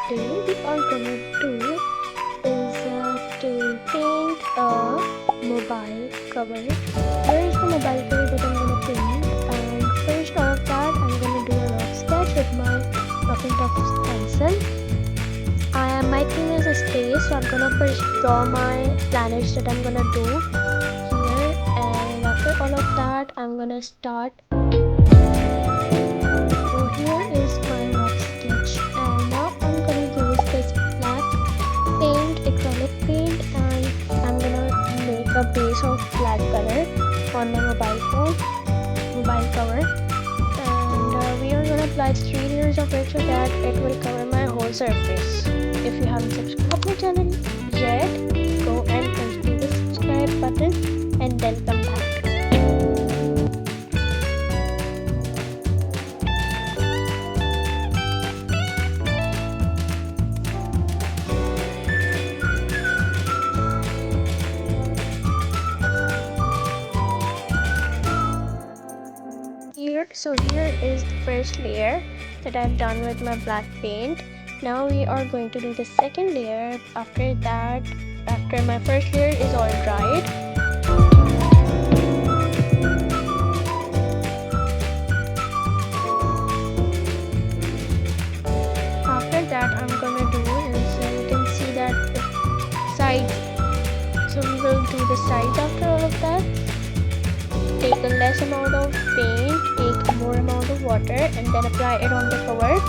today we are gonna do is to paint a mobile cover. Here is the mobile cover that I'm gonna paint, and first of that I'm gonna do a rough sketch with my rough and tough pencil. My theme is a space, so I'm gonna first draw my planets that I'm gonna do here, and after all of that I'm gonna start. So here is my rough sketch, and now I'm gonna use this black paint, acrylic paint, and I'm gonna make a base of black color on my mobile cover, and we are gonna apply 3 layers of it so that it will cover my whole surface. If you haven't subscribed my channel yet, go and press the subscribe button and then come back. Here is the first layer that I've done with my black paint. Now we are going to do the second layer. After that, after my first layer is all dried, after that I'm gonna do is you can see that the sides. So we will do the sides after all of that. Take a less amount of paint, take a more amount of water, and then apply it on the cover.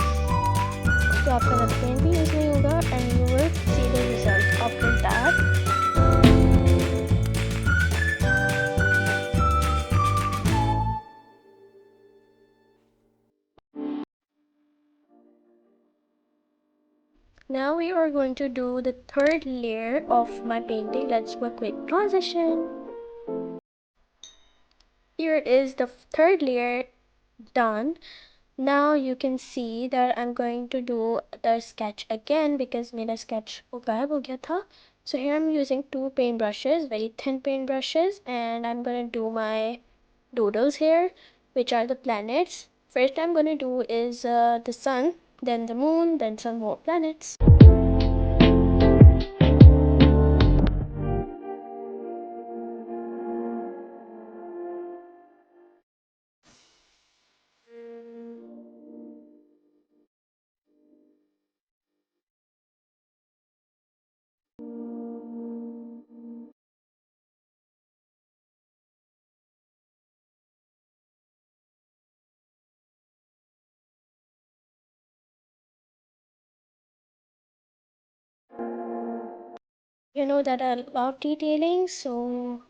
तो आपका rough paint भी use नहीं होगा and you will see the result after that. Now we are going to do the third layer of my painting. Let's do a quick transition. Here it is, the third layer done. Now you can see that I'm going to do the sketch again because मेरा sketch गायब हो गया था. So here I'm using 2 paint brushes, very thin paint brushes, and I'm gonna do my doodles here, which are the planets. First I'm gonna do is the sun, then the moon, then some more planets. You know that I love detailing, so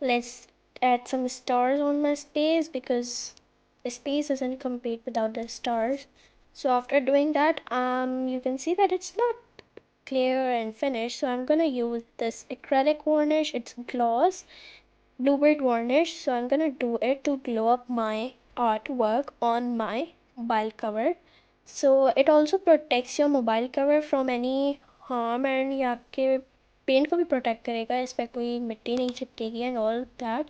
let's add some stars on my space because the space isn't complete without the stars. So after doing that, you can see that it's not clear and finished, so I'm gonna use this acrylic varnish. It's gloss bluebird varnish, so I'm gonna do it to glow up my artwork on my mobile cover. So it also protects your mobile cover from any harm, and ये आपके paint को भी protect करेगा, इस पर कोई मिट्टी नहीं चिपकेगी and all that.